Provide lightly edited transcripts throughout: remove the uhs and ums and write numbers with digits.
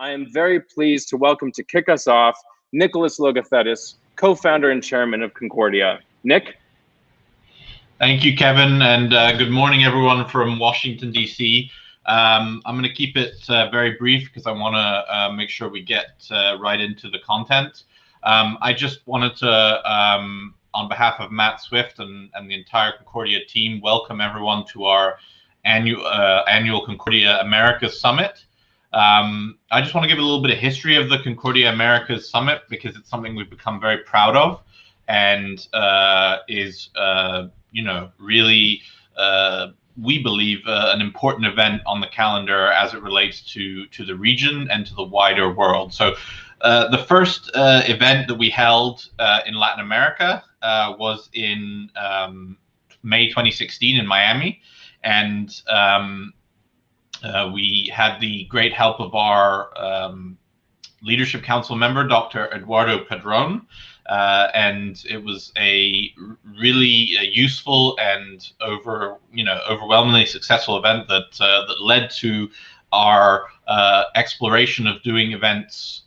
I am very pleased to welcome to kick us off Nicholas Logothetis, co-founder and chairman of Concordia. Nick? Thank you, Kevin, and good morning, everyone from Washington, D.C. I'm going to keep it very brief because I want to make sure we get right into the content. I just wanted to, on behalf of Matt Swift and the entire Concordia team, welcome everyone to our annual Concordia Americas Summit. I just want to give a little bit of history of the Concordia Americas Summit because it's something we've become very proud of and is really, we believe, an important event on the calendar as it relates to the region and to the wider world. So the first event that we held in Latin America was in May 2016 in Miami. And we had the great help of our Leadership Council member, Dr. Eduardo Padron. And it was a really useful and overwhelmingly successful event that led to our exploration of doing events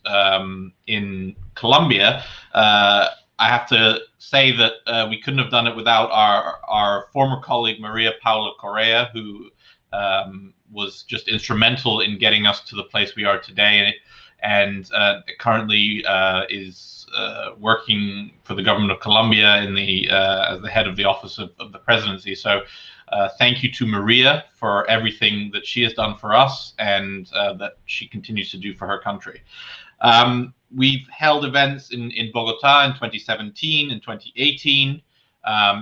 in Colombia. I have to say that we couldn't have done it without our former colleague Maria Paula Correa, who was just instrumental in getting us to the place we are today, and currently is working for the government of Colombia in as the head of the office of the presidency. So thank you to Maria for everything that she has done for us and that she continues to do for her country. We've held events in Bogota in 2017 and 2018.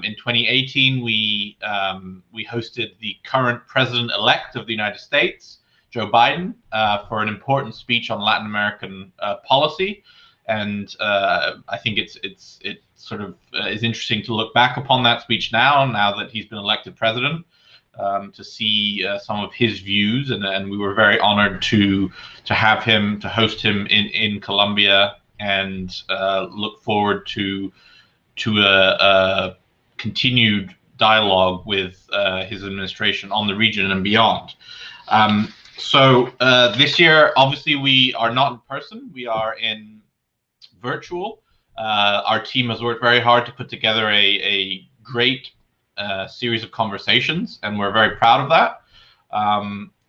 In 2018, we hosted the current president-elect of the United States, Joe Biden, for an important speech on Latin American policy. And I think it sort of is interesting to look back upon that speech now that he's been elected president, to see some of his views, and we were very honored to host him in Colombia, and look forward to a continued dialogue with his administration on the region and beyond. So this year, obviously, we are not in person. We are in virtual. Our team has worked very hard to put together a great series of conversations, and we're very proud of that.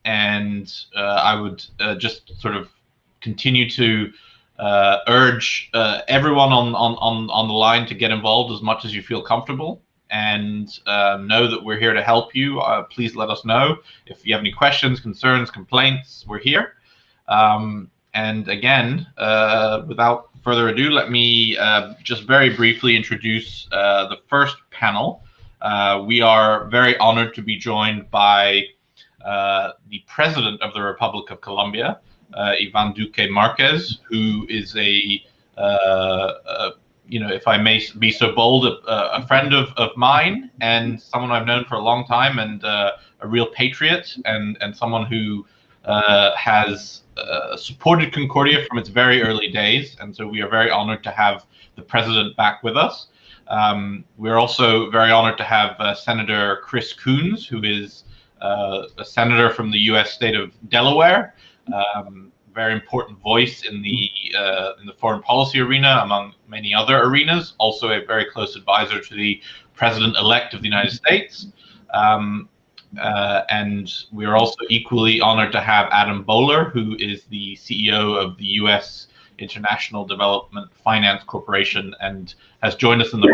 And I would just sort of continue to urge everyone on the line to get involved as much as you feel comfortable, and know that we're here to help you. Please let us know if you have any questions, concerns, complaints. We're here. And again, without further ado, let me just very briefly introduce the first panel. We are very honored to be joined by the President of the Republic of Colombia, Iván Duque Márquez, who is if I may be so bold, a friend of mine and someone I've known for a long time, and a real patriot, and someone who has supported Concordia from its very early days. And so we are very honored to have the president back with us. We're also very honored to have Senator Chris Coons, who is a senator from the U.S. state of Delaware, very important voice in the foreign policy arena, among many other arenas, also a very close advisor to the president-elect of the United States. And we are also equally honored to have Adam Boehler, who is the CEO of the U.S. International Development Finance Corporation, and has joined us in the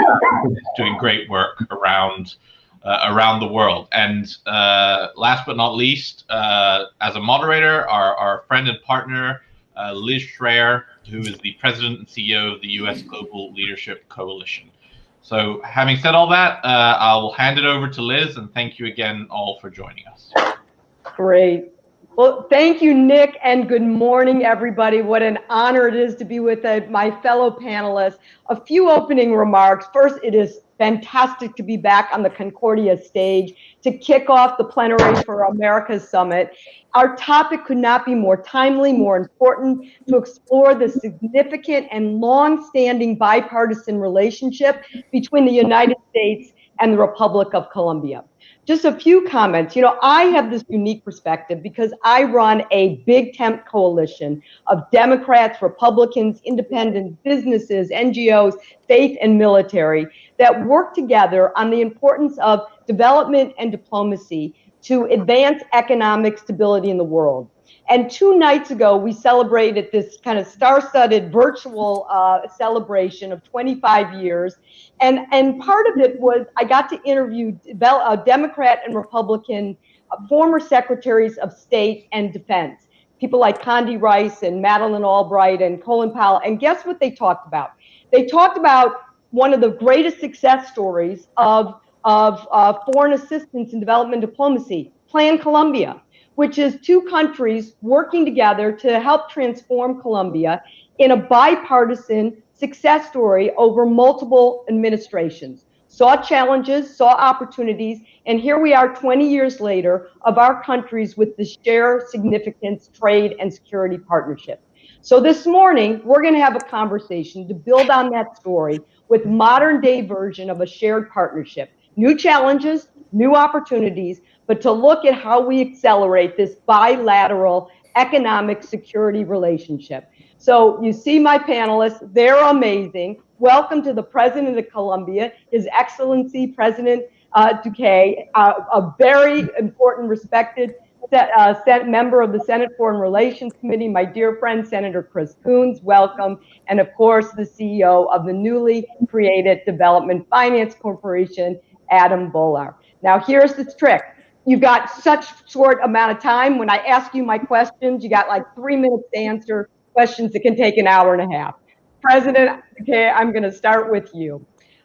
doing great work around the world. And last but not least, as a moderator, our friend and partner, Liz Schrayer, who is the president and CEO of the U.S. Global Leadership Coalition. So having said all that, I'll hand it over to Liz, and thank you again all for joining us. Great. Well, thank you, Nick, and good morning, everybody. What an honor it is to be with my fellow panelists. A few opening remarks. First, it is fantastic to be back on the Concordia stage to kick off the plenary for America's Summit. Our topic could not be more timely, more important, to explore the significant and long-standing bipartisan relationship between the United States and the Republic of Colombia. Just a few comments. You know, I have this unique perspective because I run a big tent coalition of Democrats, Republicans, independents, businesses, NGOs, faith, and military that work together on the importance of development and diplomacy to advance economic stability in the world. And 2 nights ago, we celebrated this kind of star-studded virtual celebration of 25 years. And part of it was I got to interview Democrat and Republican former secretaries of state and defense, people like Condi Rice and Madeleine Albright and Colin Powell. And guess what they talked about? They talked about one of the greatest success stories of foreign assistance and development diplomacy, Plan Colombia, which is 2 countries working together to help transform Colombia in a bipartisan success story over multiple administrations. Saw challenges, saw opportunities, and here we are 20 years later of our countries with the shared significance trade and security partnership. So this morning, we're going to have a conversation to build on that story with modern day version of a shared partnership. New challenges, new opportunities, but to look at how we accelerate this bilateral economic security relationship. So you see my panelists, they're amazing. Welcome to the President of Colombia, His Excellency President Duque, a very important, respected member of the Senate Foreign Relations Committee, my dear friend, Senator Chris Coons, welcome. And of course, the CEO of the newly created Development Finance Corporation, Adam Boehler. Now, here's the trick. You've got such short amount of time. When I ask you my questions, you got like 3 minutes to answer questions that can take an hour and a half. President, okay, I'm going to start with you.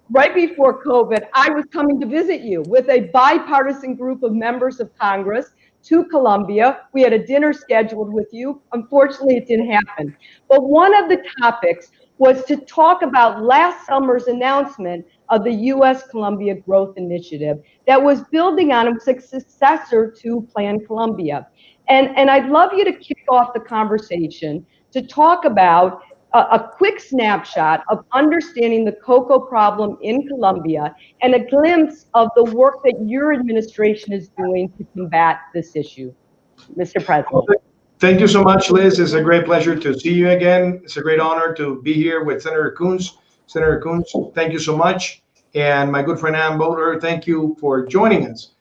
Right before COVID, I was coming to visit you with a bipartisan group of members of Congress to Colombia. We had a dinner scheduled with you. Unfortunately, it didn't happen. But one of the topics was to talk about last summer's announcement of the U.S.-Colombia Growth Initiative that was building on a successor to Plan Colombia. And I'd love you to kick off the conversation to talk about a quick snapshot of understanding the cocoa problem in Colombia and a glimpse of the work that your administration is doing to combat this issue. Mr. President. Thank you so much, Liz. It's a great pleasure to see you again. It's a great honor to be here with Senator Coons. Senator Coons, thank you so much. And my good friend, Ann Boehler, thank you for joining us.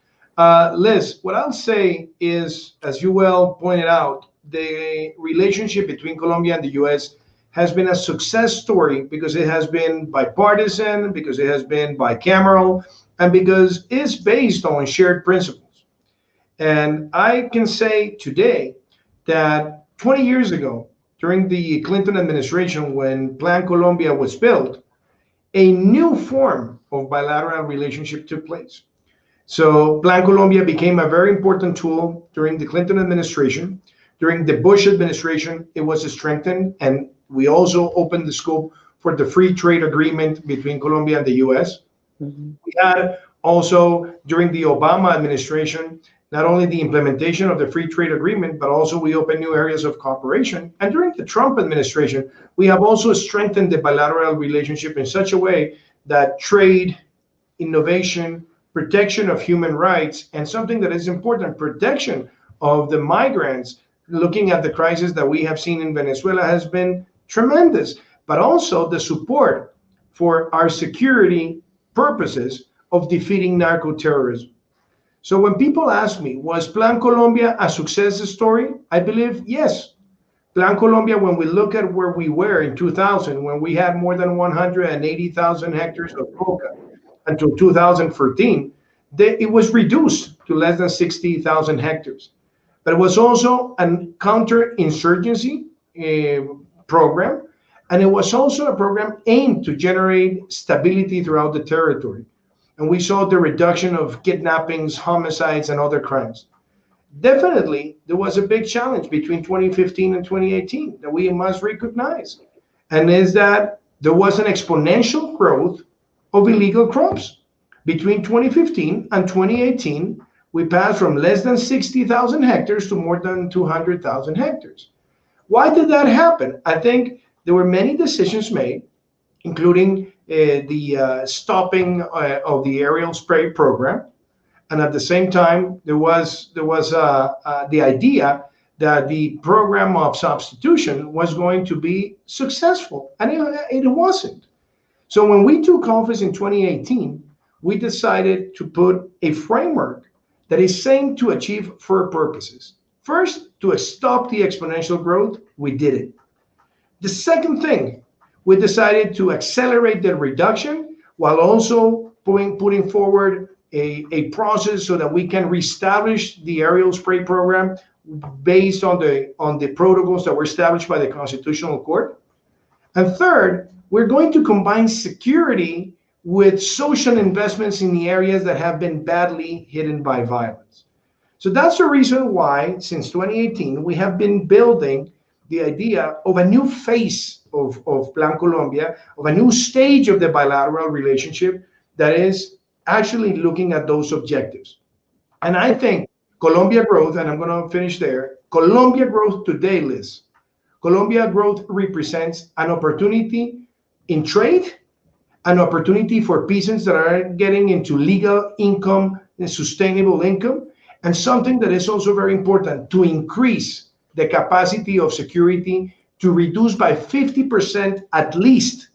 Liz, what I'll say is, as you well pointed out, the relationship between Colombia and the U.S. has been a success story because it has been bipartisan, because it has been bicameral, and because it's based on shared principles. And I can say today that 20 years ago, during the Clinton administration, when Plan Colombia was built, a new form of bilateral relationship took place. So Plan Colombia became a very important tool during the Clinton administration. During the Bush administration, it was strengthened, and we also opened the scope for the free trade agreement between Colombia and the U.S. Mm-hmm. We had also, during the Obama administration, not only the implementation of the free trade agreement, but also we opened new areas of cooperation. And during the Trump administration, we have also strengthened the bilateral relationship in such a way that trade, innovation, protection of human rights, and something that is important, protection of the migrants, looking at the crisis that we have seen in Venezuela, has been tremendous, but also the support for our security purposes of defeating narco-terrorism. So when people ask me, was Plan Colombia a success story? I believe yes. Plan Colombia, when we look at where we were in 2000, when we had more than 180,000 hectares of coca, until 2014, it was reduced to less than 60,000 hectares. But it was also a counterinsurgency program, and it was also a program aimed to generate stability throughout the territory. And we saw the reduction of kidnappings, homicides, and other crimes. Definitely, there was a big challenge between 2015 and 2018 that we must recognize, and is that there was an exponential growth of illegal crops. Between 2015 and 2018, we passed from less than 60,000 hectares to more than 200,000 hectares. Why did that happen? I think there were many decisions made, including the stopping of the aerial spray program. And at the same time, there was the idea that the program of substitution was going to be successful, and it wasn't. So when we took office in 2018, we decided to put a framework that is aimed to achieve four purposes. First, to stop the exponential growth, we did it. The second thing, we decided to accelerate the reduction while also putting forward a process so that we can reestablish the aerial spray program based on the protocols that were established by the Constitutional Court. And third, we're going to combine security with social investments in the areas that have been badly hit by violence. So that's the reason why, since 2018, we have been building the idea of a new face of Plan Colombia, of a new stage of the bilateral relationship that is actually looking at those objectives. And I think Colombia growth, and I'm going to finish there, Colombia growth today, Liz, Colombia growth represents an opportunity in trade, an opportunity for peasants that are getting into legal income and sustainable income, and something that is also very important, to increase the capacity of security to reduce by 50% at least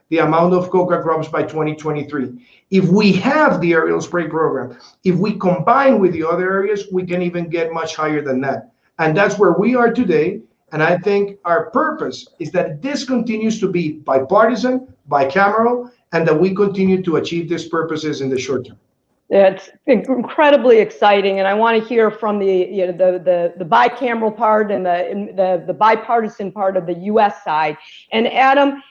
the amount of coca crops by 2023. If we have the aerial spray program, if we combine with the other areas, we can even get much higher than that. And that's where we are today. And I think our purpose is that this continues to be bipartisan, bicameral, and that we continue to achieve these purposes in the short term. It's incredibly exciting, and I want to hear from the bicameral part and the bipartisan part of the U.S. side. And Adam,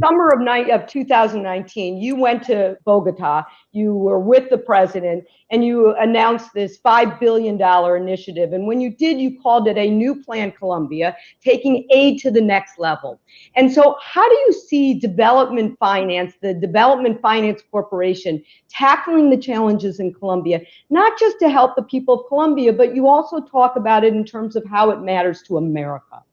summer of 2019, you went to Bogota. You were with the president, and you announced this $5 billion initiative. And when you did, you called it a new Plan Colombia, taking aid to the next level. And so how do you see development finance, the Development Finance Corporation, tackling the challenges in Colombia, not just to help the people of Colombia, but you also talk about it in terms of how it matters to America?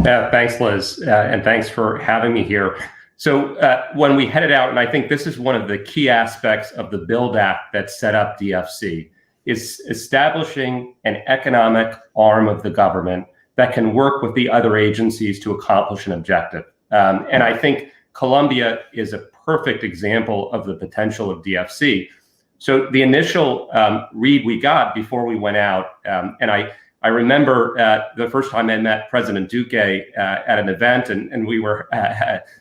Thanks, Liz, and thanks for having me here. So when we headed out, and I think this is one of the key aspects of the BUILD Act that set up DFC, is establishing an economic arm of the government that can work with the other agencies to accomplish an objective. And I think Colombia is a perfect example of the potential of DFC. So the initial read we got before we went out, and I remember the first time I met President Duque at an event, and we were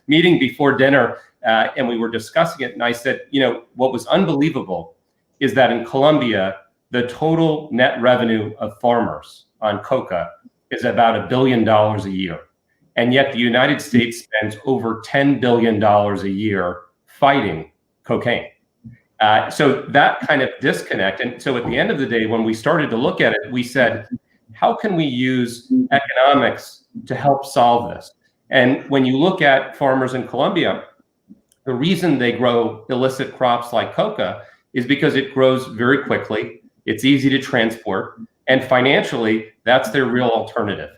meeting before dinner, and we were discussing it. And I said, you know, what was unbelievable is that in Colombia, the total net revenue of farmers on coca is about $1 billion a year. And yet the United States spends over $10 billion a year fighting cocaine. So that kind of disconnect. And so at the end of the day, when we started to look at it, we said, how can we use economics to help solve this? And when you look at farmers in Colombia, the reason they grow illicit crops like coca is because it grows very quickly, it's easy to transport, and financially, that's their real alternative.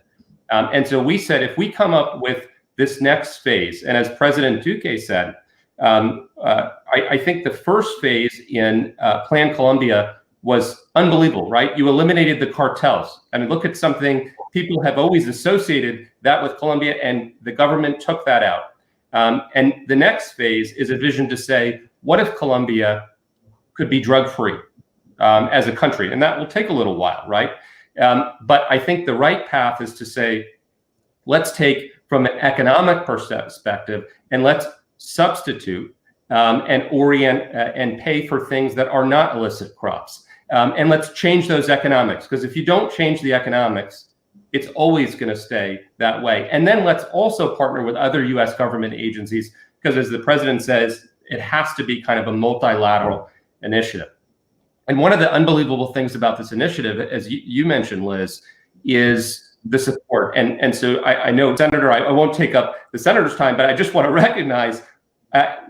And so we said, if we come up with this next phase, and as President Duque said, I think the first phase in Plan Colombia was unbelievable, right? You eliminated the cartels. I mean, look at something people have always associated that with Colombia, and the government took that out. And the next phase is a vision to say, what if Colombia could be drug-free as a country? And that will take a little while, right? But I think the right path is to say, let's take from an economic perspective and let's substitute and orient and pay for things that are not illicit crops. And let's change those economics, because if you don't change the economics, it's always going to stay that way. And then let's also partner with other U.S. government agencies, because as the president says, it has to be kind of a multilateral initiative. And one of the unbelievable things about this initiative, as you mentioned, Liz, is the support. And so I know, Senator, I won't take up the senator's time, but I just want to recognize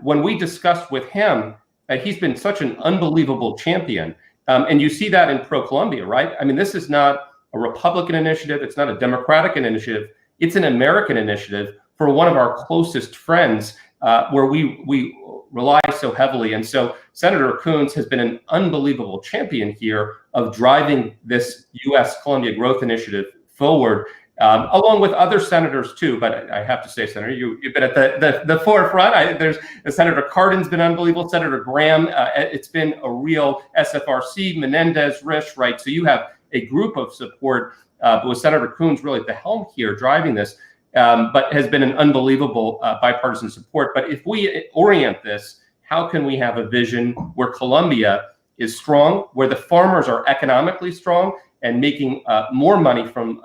when we discussed with him, he's been such an unbelievable champion. And you see that in pro-Colombia, right? I mean, this is not a Republican initiative. It's not a Democratic initiative. It's an American initiative for one of our closest friends where we rely so heavily. And so Senator Coons has been an unbelievable champion here of driving this U.S.-Colombia growth initiative forward, along with other senators too. But I have to say, Senator, you've been at the forefront. There's Senator Cardin's been unbelievable. Senator Graham, it's been a real SFRC, Menendez, Risch, right? So you have a group of support, but with Senator Coons really at the helm here driving this, but has been an unbelievable bipartisan support. But if we orient this, how can we have a vision where Colombia is strong, where the farmers are economically strong and making more money from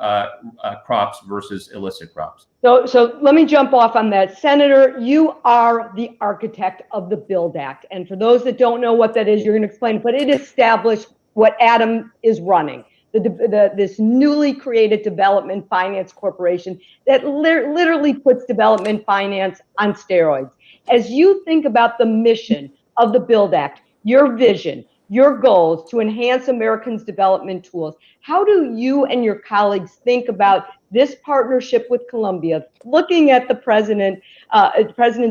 crops versus illicit crops? So let me jump off on that. Senator, you are the architect of the BUILD Act. And for those that don't know what that is, you're going to explain, but it established what Adam is running. This newly created Development Finance Corporation that literally puts development finance on steroids. As you think about the mission of the BUILD Act, your vision, your goals to enhance Americans' development tools, how do you and your colleagues think about this partnership with Colombia, looking at the President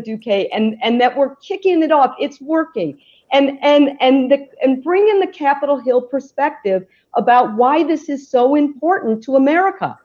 Duque, and that we're kicking it off, it's working, and bring in the Capitol Hill perspective about why this is so important to America?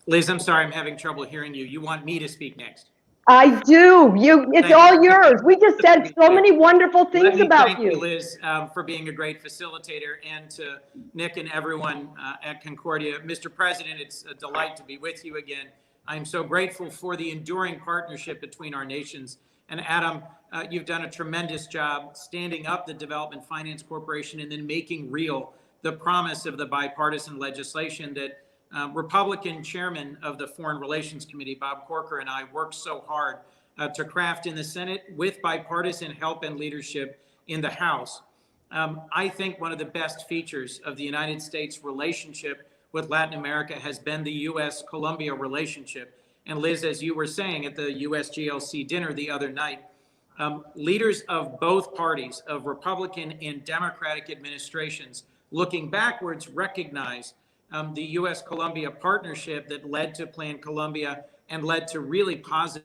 Liz, I'm sorry, I'm having trouble hearing you. You want me to speak next? I do. It's all yours. We just said so many wonderful things about you. Thank you, Liz, for being a great facilitator, and to Nick and everyone at Concordia. Mr. President, it's a delight to be with you again. I'm so grateful for the enduring partnership between our nations. And Adam, you've done a tremendous job standing up the Development Finance Corporation and then making real the promise of the bipartisan legislation that Republican chairman of the Foreign Relations Committee, Bob Corker, and I worked so hard to craft in the Senate with bipartisan help and leadership in the House. I think one of the best features of the United States relationship with Latin America has been the U.S.-Colombia relationship. And Liz, as you were saying at the U.S.GLC dinner the other night, leaders of both parties, of Republican and Democratic administrations, looking backwards, recognize the U.S.-Colombia partnership that led to Plan Colombia and led to really positive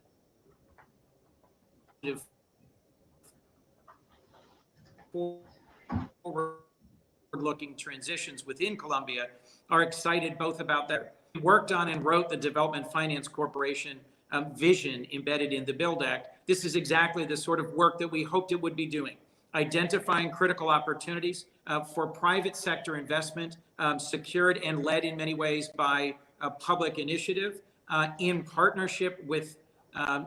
forward-looking transitions within Colombia, are excited both about that. We worked on and wrote the Development Finance Corporation vision embedded in the BUILD Act. This is exactly the sort of work that we hoped it would be doing, identifying critical opportunities for private sector investment, secured and led in many ways by a public initiative in partnership with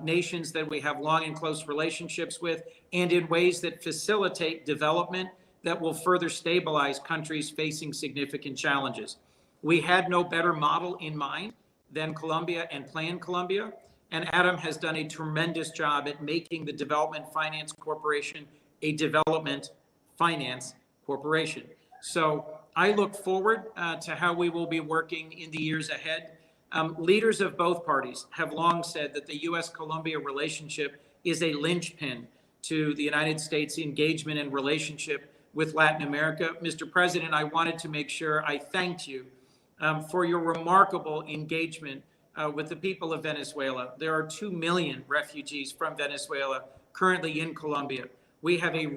nations that we have long and close relationships with, and in ways that facilitate development that will further stabilize countries facing significant challenges. We had no better model in mind than Colombia and Plan Colombia, and Adam has done a tremendous job at making the Development Finance Corporation a development finance corporation. So I look forward to how we will be working in the years ahead. Leaders of both parties have long said that the U.S.-Colombia relationship is a linchpin to the United States engagement and relationship with Latin America. Mr. President, I wanted to make sure I thanked you for your remarkable engagement with the people of Venezuela. There are 2 million refugees from Venezuela currently in Colombia. We have a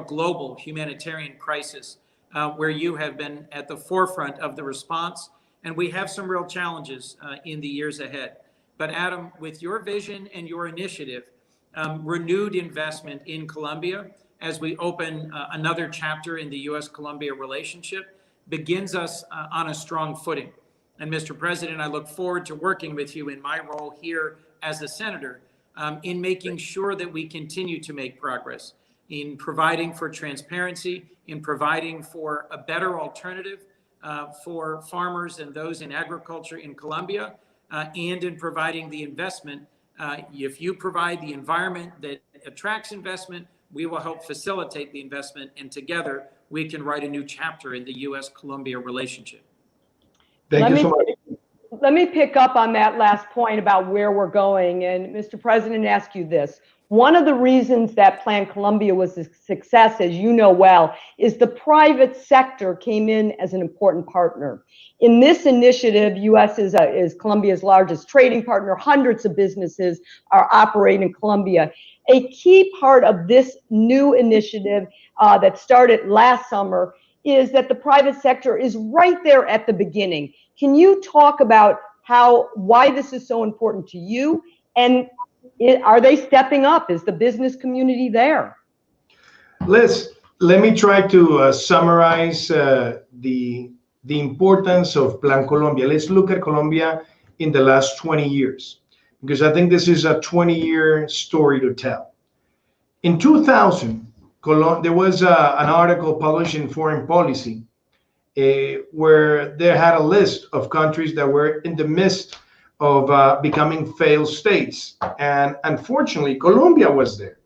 global humanitarian crisis where you have been at the forefront of the response, and we have some real challenges in the years ahead. But Adam, with your vision and your initiative, renewed investment in Colombia as we open another chapter in the U.S.-Colombia relationship begins us on a strong footing. And Mr. President, I look forward to working with you in my role here as a senator in making sure that we continue to make progress in providing for transparency, in providing for a better alternative for farmers and those in agriculture in Colombia, and in providing the investment. If you provide the environment that attracts investment, we will help facilitate the investment, and together we can write a new chapter in the U.S.-Colombia relationship. Thank you so much. let me pick up on that last point about where we're going. And Mr. President, ask you this. One of the reasons that Plan Colombia was a success, as you know well, is the private sector came in as an important partner. In this initiative, U.S. is Colombia's largest trading partner. Hundreds of businesses are operating in Colombia. A key part of this new initiative that started last summer is that the private sector is right there at the beginning. Can you talk about why this is so important to you, and are they stepping up? Is the business community there? Liz, let me try to summarize the importance of Plan Colombia. Let's look at Colombia in the last 20 years, because I think this is a 20-year story to tell. In 2000, there was an article published in Foreign Policy where they had a list of countries that were in the midst of becoming failed states. And unfortunately, Colombia was there.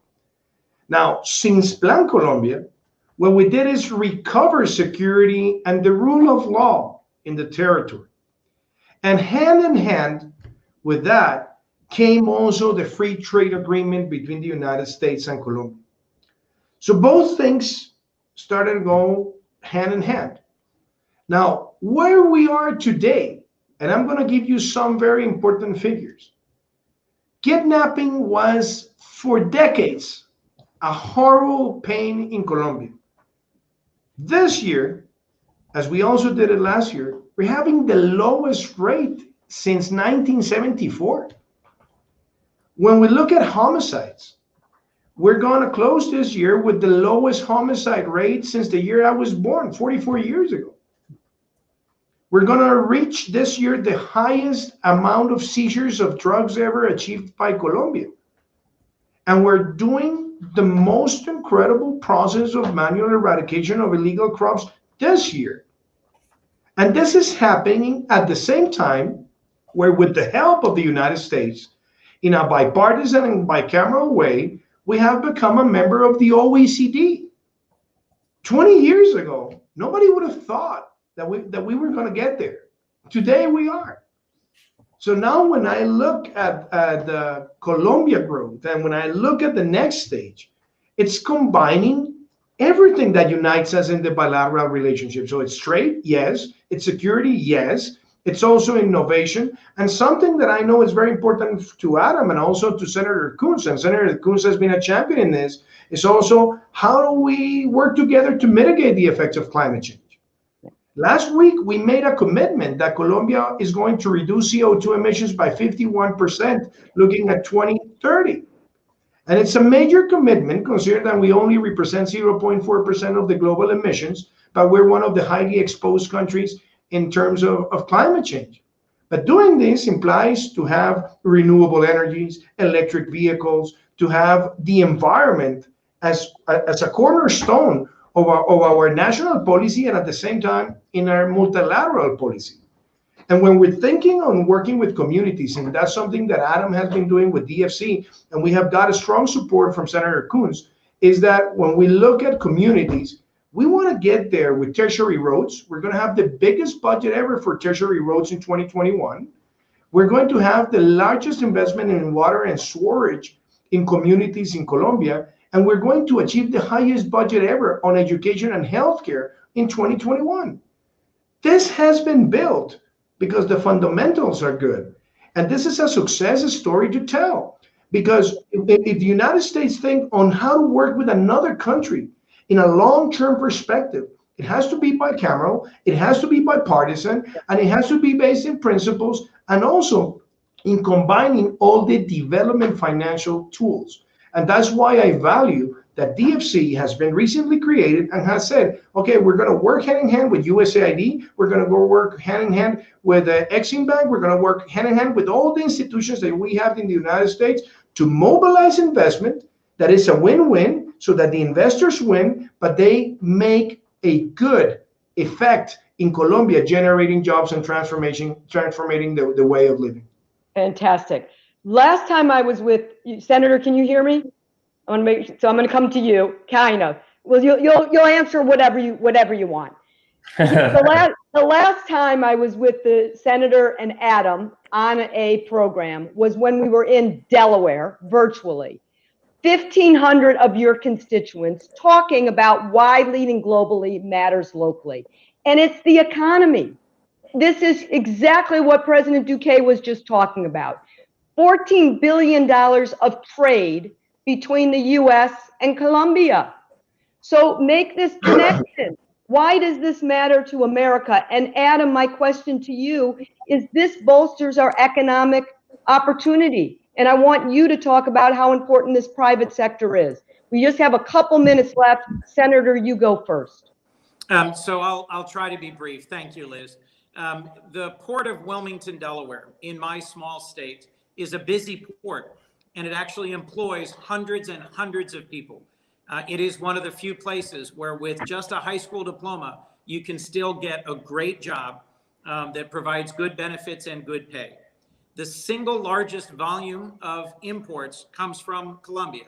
Now, since Plan Colombia, what we did is recover security and the rule of law in the territory. And hand in hand with that came also the free trade agreement between the United States and Colombia. So both things started to go hand in hand. Now, where we are today, and I'm going to give you some very important figures. Kidnapping was for decades a horrible pain in Colombia. This year, as we also did it last year, we're having the lowest rate since 1974. When we look at homicides, we're going to close this year with the lowest homicide rate since the year I was born, 44 years ago. We're going to reach this year the highest amount of seizures of drugs ever achieved by Colombia. And we're doing the most incredible process of manual eradication of illegal crops this year. And this is happening at the same time where, with the help of the United States, in a bipartisan and bicameral way, we have become a member of the OECD. 20 years ago, nobody would have thought that we were going to get there. Today we are. So now when I look at the Colombia growth, and when I look at the next stage, it's combining everything that unites us in the bilateral relationship. So it's trade, yes. It's security, yes. It's also innovation. And something that I know is very important to Adam and also to Senator Coons, and Senator Coons has been a champion in this, is also how do we work together to mitigate the effects of climate change? Last week, we made a commitment that Colombia is going to reduce CO2 emissions by 51%, looking at 2030. And it's a major commitment, considering that we only represent 0.4% of the global emissions, but we're one of the highly exposed countries in terms of climate change. But doing this implies to have renewable energies, electric vehicles, to have the environment as a cornerstone of our national policy, and at the same time in our multilateral policy. And when we're thinking on working with communities, and that's something that Adam has been doing with DFC, and we have got a strong support from Senator Coons, is that when we look at communities, we want to get there with tertiary roads. We're going to have the biggest budget ever for tertiary roads in 2021. We're going to have the largest investment in water and storage in communities in Colombia, and we're going to achieve the highest budget ever on education and healthcare in 2021. This has been built because the fundamentals are good. And this is a success story to tell. Because if the United States think on how to work with another country in a long-term perspective, it has to be bicameral, it has to be bipartisan, and it has to be based in principles, and also in combining all the development financial tools. And that's why I value that DFC has been recently created and has said, okay, we're going to work hand in hand with USAID. We're going to go work hand in hand with H.E.Ivan Bank. We're going to work hand in hand with all the institutions that we have in the United States to mobilize investment that is a win-win, so that the investors win, but they make a good effect in Colombia, generating jobs and transforming the way of living. Fantastic. Last time I was with you, Senator, can you hear me? I want to make, so I'm going to come to you, kind of. Well, you'll answer whatever you want. The last time I was with the Senator and Adam on a program was when we were in Delaware virtually. 1,500 of your constituents talking about why leading globally matters locally. And it's the economy. This is exactly what President Duque was just talking about. $14 billion of trade between the US and Colombia. So make this connection. Why does this matter to America? And Adam, my question to you is, this bolsters our economic opportunity. And I want you to talk about how important this private sector is. We just have a couple minutes left. Senator, you go first. So I'll try to be brief. Thank you, Liz. The port of Wilmington, Delaware, in my small state, is a busy port, and it actually employs hundreds and hundreds of people. It is one of the few places where with just a high school diploma, you can still get a great job that provides good benefits and good pay. The single largest volume of imports comes from Colombia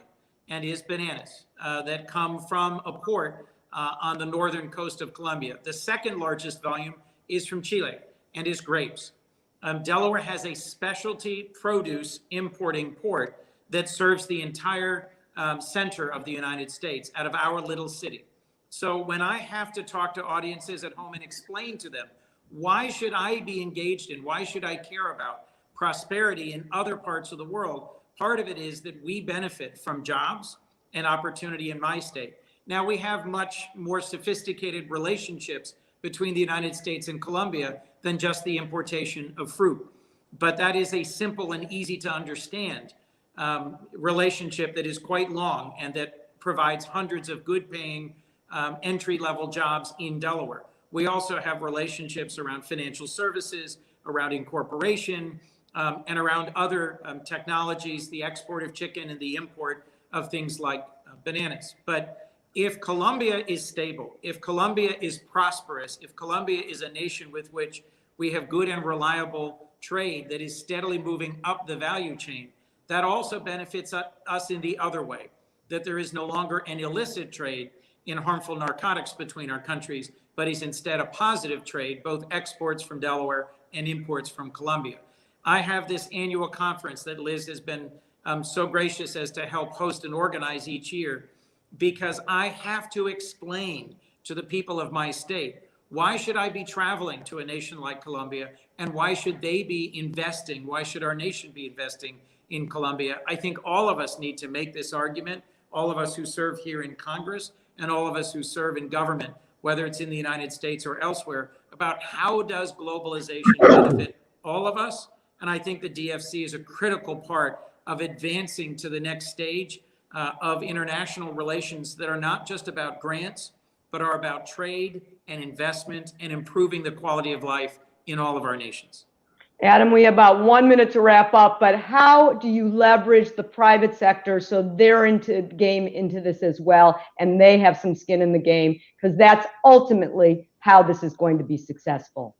and is bananas that come from a port on the northern coast of Colombia. The second largest volume is from Chile and is grapes. Delaware has a specialty produce importing port that serves the entire center of the United States out of our little city. So when I have to talk to audiences at home and explain to them, why should I be engaged in, why should I care about prosperity in other parts of the world? Part of it is that we benefit from jobs and opportunity in my state. Now we have much more sophisticated relationships between the United States and Colombia than just the importation of fruit. But that is a simple and easy to understand relationship that is quite long and that provides hundreds of good paying entry-level jobs in Delaware. We also have relationships around financial services, around incorporation, and around other technologies, the export of chicken and the import of things like bananas. But if Colombia is stable, if Colombia is prosperous, if Colombia is a nation with which we have good and reliable trade that is steadily moving up the value chain, that also benefits us in the other way, that there is no longer an illicit trade in harmful narcotics between our countries, but is instead a positive trade, both exports from Delaware and imports from Colombia. I have this annual conference that Liz has been so gracious as to help host and organize each year, because I have to explain to the people of my state, why should I be traveling to a nation like Colombia, and why should they be investing? Why should our nation be investing in Colombia? I think all of us need to make this argument, all of us who serve here in Congress and all of us who serve in government, whether it's in the United States or elsewhere, about how does globalization benefit all of us? And I think the DFC is a critical part of advancing to the next stage of international relations that are not just about grants, but are about trade and investment and improving the quality of life in all of our nations. Adam, we have about 1 minute to wrap up, but how do you leverage the private sector so they're into this as well, and they have some skin in the game? Because that's ultimately how this is going to be successful.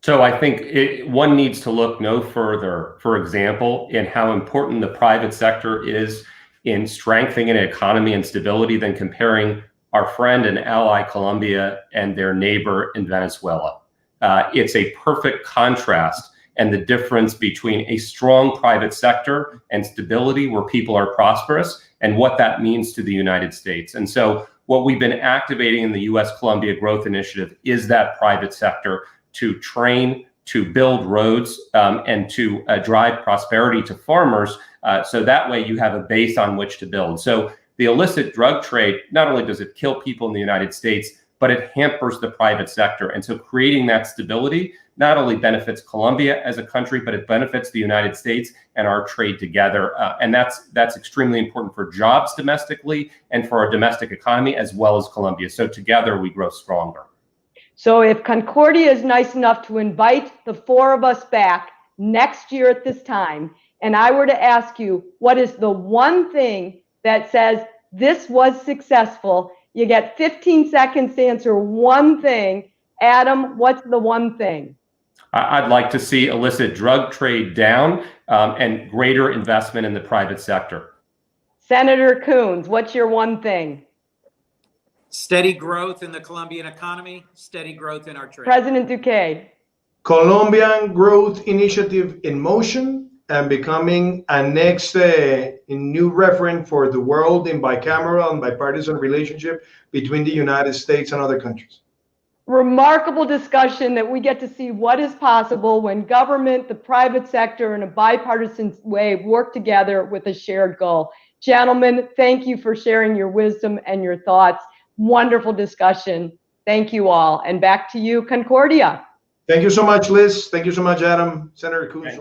So I think one needs to look no further, for example, in how important the private sector is in strengthening an economy and stability than comparing our friend and ally Colombia and their neighbor in Venezuela. It's a perfect contrast, and the difference between a strong private sector and stability where people are prosperous and what that means to the United States. And so what we've been activating in the U.S.-Colombia Growth Initiative is that private sector to train, to build roads, and to drive prosperity to farmers. So that way you have a base on which to build. So the illicit drug trade, not only does it kill people in the United States, but it hampers the private sector. And so creating that stability not only benefits Colombia as a country, but it benefits the United States and our trade together. And that's extremely important for jobs domestically and for our domestic economy, as well as Colombia. So together we grow stronger. So if Concordia is nice enough to invite the four of us back next year at this time, and I were to ask you, what is the one thing that says this was successful? You get 15 seconds to answer one thing. Adam, what's the one thing? I'd like to see illicit drug trade down and greater investment in the private sector. Senator Coons, what's your one thing? Steady growth in the Colombian economy, steady growth in our trade. President Duque. Colombian Growth Initiative in motion and becoming a next new referent for the world in bicameral and bipartisan relationship between the United States and other countries. Remarkable discussion that we get to see what is possible when government, the private sector, in a bipartisan way work together with a shared goal. Gentlemen, thank you for sharing your wisdom and your thoughts. Wonderful discussion. Thank you all. And back to you, Concordia. Thank you so much, Liz. Thank you so much, Adam. Senator Coons.